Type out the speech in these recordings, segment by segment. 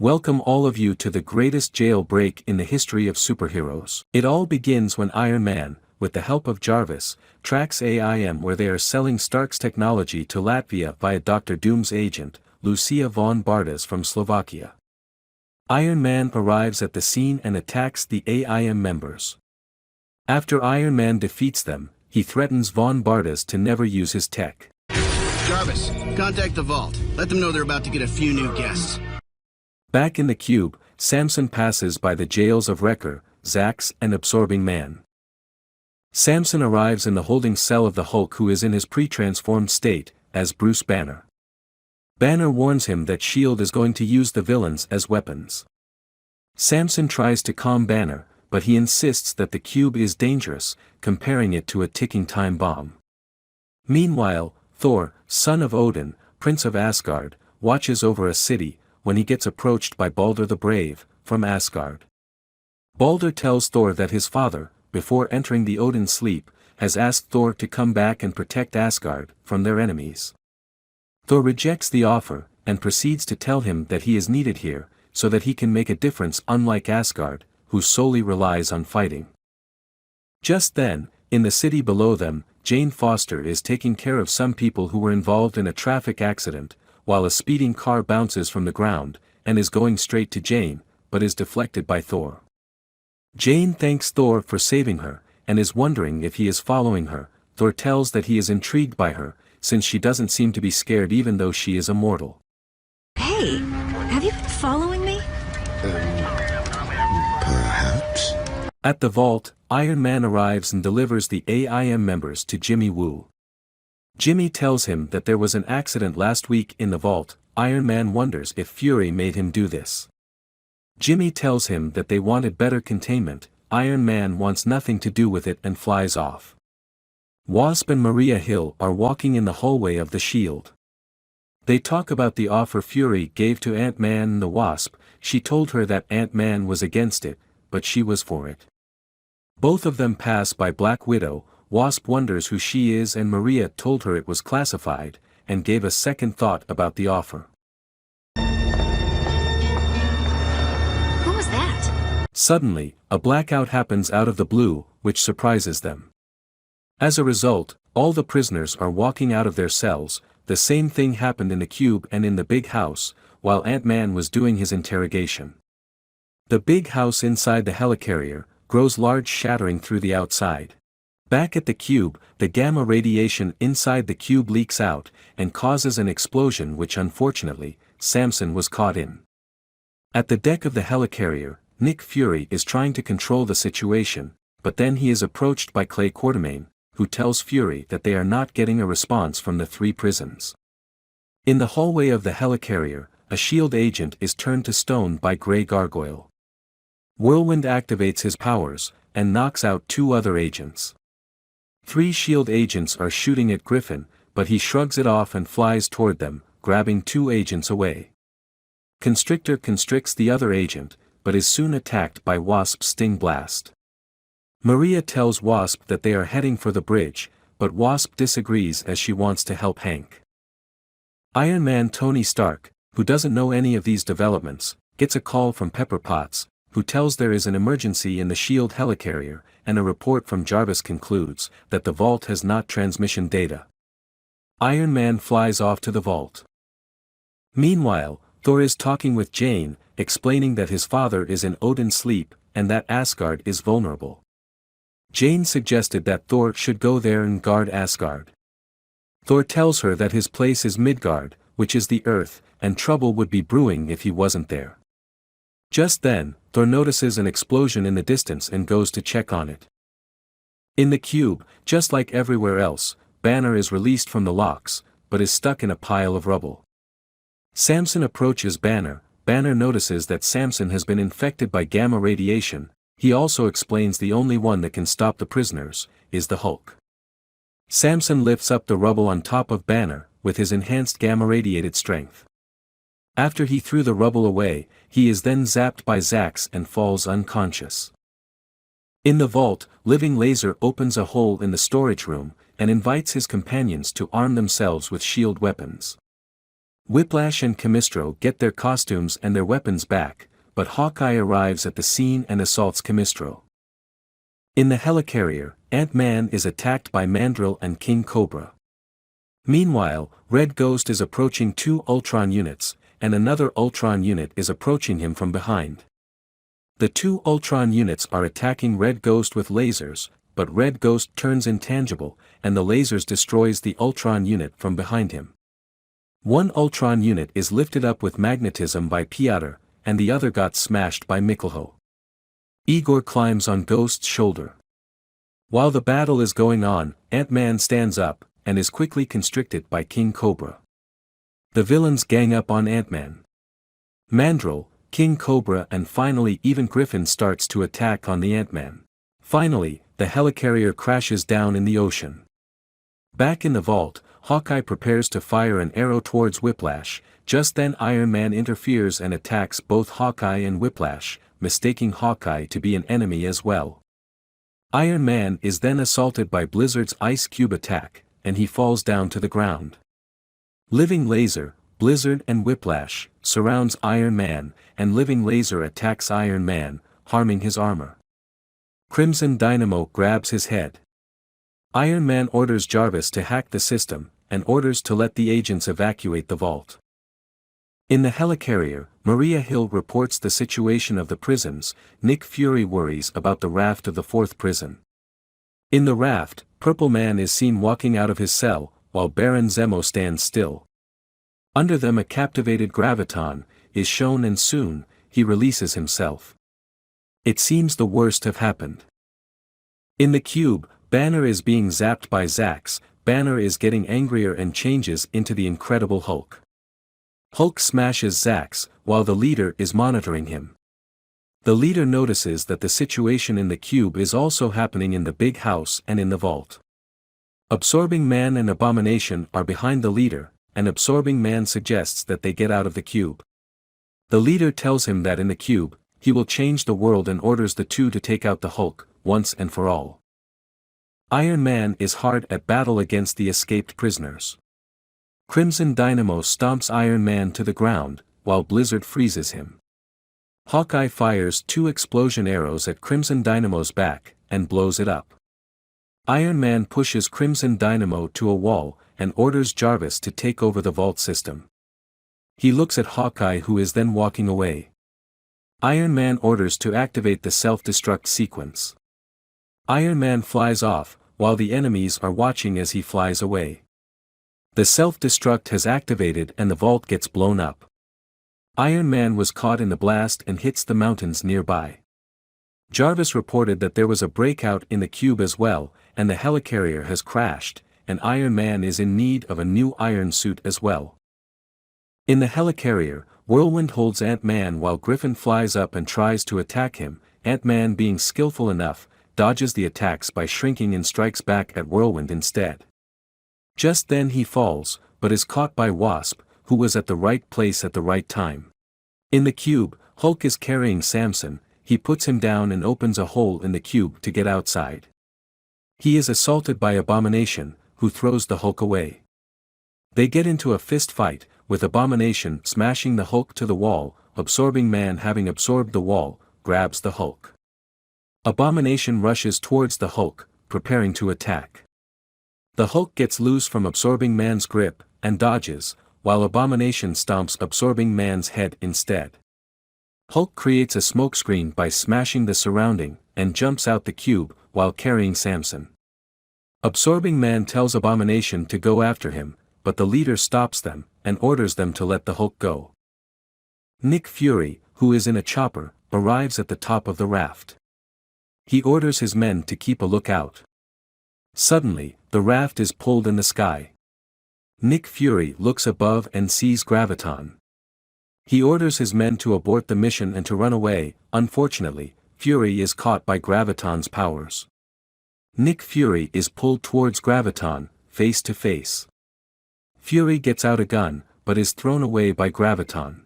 Welcome all of you to the greatest jailbreak in the history of superheroes. It all begins when Iron Man, with the help of Jarvis, tracks AIM where they are selling Stark's technology to Latvia via Dr. Doom's agent, Lucia von Bardas from Slovakia. Iron Man arrives at the scene and attacks the AIM members. After Iron Man defeats them, he threatens von Bardas to never use his tech. Jarvis, contact the vault. Let them know they're about to get a few new guests. Back in the cube, Samson passes by the jails of Wrecker, Zax and Absorbing Man. Samson arrives in the holding cell of the Hulk, who is in his pre-transformed state, as Bruce Banner. Banner warns him that S.H.I.E.L.D. is going to use the villains as weapons. Samson tries to calm Banner, but he insists that the cube is dangerous, comparing it to a ticking time bomb. Meanwhile, Thor, son of Odin, Prince of Asgard, watches over a city, when he gets approached by Balder the Brave, from Asgard. Balder tells Thor that his father, before entering the Odin sleep, has asked Thor to come back and protect Asgard from their enemies. Thor rejects the offer, and proceeds to tell him that he is needed here, so that he can make a difference, unlike Asgard, who solely relies on fighting. Just then, in the city below them, Jane Foster is taking care of some people who were involved in a traffic accident, while a speeding car bounces from the ground, and is going straight to Jane, but is deflected by Thor. Jane thanks Thor for saving her, and is wondering if he is following her. Thor tells that he is intrigued by her, since she doesn't seem to be scared even though she is immortal. Hey, have you been following me? Perhaps? At the vault, Iron Man arrives and delivers the AIM members to Jimmy Woo. Jimmy tells him that there was an accident last week in the vault. Iron Man wonders if Fury made him do this. Jimmy tells him that they wanted better containment. Iron Man wants nothing to do with it and flies off. Wasp and Maria Hill are walking in the hallway of the S.H.I.E.L.D. They talk about the offer Fury gave to Ant-Man and the Wasp. She told her that Ant-Man was against it, but she was for it. Both of them pass by Black Widow. Wasp wonders who she is, and Maria told her it was classified, and gave a second thought about the offer. Who was that? Suddenly, a blackout happens out of the blue, which surprises them. As a result, all the prisoners are walking out of their cells. The same thing happened in the cube and in the big house, while Ant-Man was doing his interrogation. The big house inside the helicarrier grows large, shattering through the outside. Back at the cube, the gamma radiation inside the cube leaks out, and causes an explosion which unfortunately, Samson was caught in. At the deck of the helicarrier, Nick Fury is trying to control the situation, but then he is approached by Clay Quartermain, who tells Fury that they are not getting a response from the three prisons. In the hallway of the helicarrier, a S.H.I.E.L.D. agent is turned to stone by Grey Gargoyle. Whirlwind activates his powers, and knocks out two other agents. Three S.H.I.E.L.D. agents are shooting at Griffin, but he shrugs it off and flies toward them, grabbing two agents away. Constrictor constricts the other agent, but is soon attacked by Wasp's sting blast. Maria tells Wasp that they are heading for the bridge, but Wasp disagrees as she wants to help Hank. Iron Man Tony Stark, who doesn't know any of these developments, gets a call from Pepper Potts, who tells there is an emergency in the S.H.I.E.L.D. helicarrier, and a report from Jarvis concludes that the vault has not transmission data. Iron Man flies off to the vault. Meanwhile, Thor is talking with Jane, explaining that his father is in Odin's sleep, and that Asgard is vulnerable. Jane suggested that Thor should go there and guard Asgard. Thor tells her that his place is Midgard, which is the Earth, and trouble would be brewing if he wasn't there. Just then, Thor notices an explosion in the distance and goes to check on it. In the cube, just like everywhere else, Banner is released from the locks, but is stuck in a pile of rubble. Samson approaches Banner. Banner notices that Samson has been infected by gamma radiation. He also explains the only one that can stop the prisoners is the Hulk. Samson lifts up the rubble on top of Banner, with his enhanced gamma-radiated strength. After he threw the rubble away, he is then zapped by Zax and falls unconscious. In the vault, Living Laser opens a hole in the storage room, and invites his companions to arm themselves with S.H.I.E.L.D. weapons. Whiplash and Chemistro get their costumes and their weapons back, but Hawkeye arrives at the scene and assaults Chemistro. In the helicarrier, Ant-Man is attacked by Mandrill and King Cobra. Meanwhile, Red Ghost is approaching two Ultron units, and another Ultron unit is approaching him from behind. The two Ultron units are attacking Red Ghost with lasers, but Red Ghost turns intangible, and the lasers destroys the Ultron unit from behind him. One Ultron unit is lifted up with magnetism by Piotr, and the other got smashed by Michelho. Igor climbs on Ghost's shoulder. While the battle is going on, Ant-Man stands up, and is quickly constricted by King Cobra. The villains gang up on Ant-Man. Mandrill, King Cobra and finally even Griffin starts to attack on the Ant-Man. Finally, the helicarrier crashes down in the ocean. Back in the vault, Hawkeye prepares to fire an arrow towards Whiplash. Just then Iron Man interferes and attacks both Hawkeye and Whiplash, mistaking Hawkeye to be an enemy as well. Iron Man is then assaulted by Blizzard's ice cube attack, and he falls down to the ground. Living Laser, Blizzard and Whiplash, surrounds Iron Man, and Living Laser attacks Iron Man, harming his armor. Crimson Dynamo grabs his head. Iron Man orders Jarvis to hack the system, and orders to let the agents evacuate the vault. In the helicarrier, Maria Hill reports the situation of the prisons. Nick Fury worries about the raft of the fourth prison. In the raft, Purple Man is seen walking out of his cell, while Baron Zemo stands still. Under them a captivated Graviton is shown and soon, he releases himself. It seems the worst have happened. In the cube, Banner is being zapped by Zax. Banner is getting angrier and changes into the Incredible Hulk. Hulk smashes Zax, while the leader is monitoring him. The leader notices that the situation in the cube is also happening in the big house and in the vault. Absorbing Man and Abomination are behind the leader, and Absorbing Man suggests that they get out of the cube. The leader tells him that in the cube, he will change the world and orders the two to take out the Hulk, once and for all. Iron Man is hard at battle against the escaped prisoners. Crimson Dynamo stomps Iron Man to the ground, while Blizzard freezes him. Hawkeye fires two explosion arrows at Crimson Dynamo's back, and blows it up. Iron Man pushes Crimson Dynamo to a wall, and orders Jarvis to take over the vault system. He looks at Hawkeye who is then walking away. Iron Man orders to activate the self-destruct sequence. Iron Man flies off, while the enemies are watching as he flies away. The self-destruct has activated and the vault gets blown up. Iron Man was caught in the blast and hits the mountains nearby. Jarvis reported that there was a breakout in the cube as well, and the helicarrier has crashed, and Iron Man is in need of a new iron suit as well. In the helicarrier, Whirlwind holds Ant-Man while Griffin flies up and tries to attack him. Ant-Man, being skillful enough, dodges the attacks by shrinking and strikes back at Whirlwind instead. Just then he falls, but is caught by Wasp, who was at the right place at the right time. In the cube, Hulk is carrying Samson. He puts him down and opens a hole in the cube to get outside. He is assaulted by Abomination, who throws the Hulk away. They get into a fist fight, with Abomination smashing the Hulk to the wall. Absorbing Man, having absorbed the wall, grabs the Hulk. Abomination rushes towards the Hulk, preparing to attack. The Hulk gets loose from Absorbing Man's grip, and dodges, while Abomination stomps Absorbing Man's head instead. Hulk creates a smokescreen by smashing the surrounding, and jumps out the cube, while carrying Samson. Absorbing Man tells Abomination to go after him, but the leader stops them, and orders them to let the Hulk go. Nick Fury, who is in a chopper, arrives at the top of the raft. He orders his men to keep a lookout. Suddenly, the raft is pulled in the sky. Nick Fury looks above and sees Graviton. He orders his men to abort the mission and to run away. Unfortunately, Fury is caught by Graviton's powers. Nick Fury is pulled towards Graviton, face to face. Fury gets out a gun, but is thrown away by Graviton.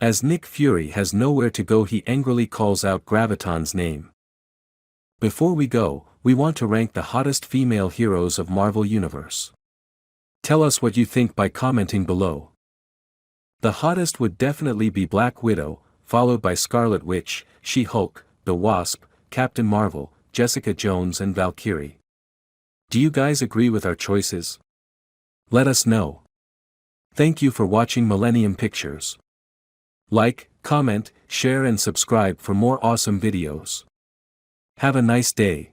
As Nick Fury has nowhere to go, he angrily calls out Graviton's name. Before we go, we want to rank the hottest female heroes of Marvel Universe. Tell us what you think by commenting below. The hottest would definitely be Black Widow, followed by Scarlet Witch, She-Hulk, The Wasp, Captain Marvel, Jessica Jones and Valkyrie. Do you guys agree with our choices? Let us know. Thank you for watching Millennium Pictures. Like, comment, share and subscribe for more awesome videos. Have a nice day.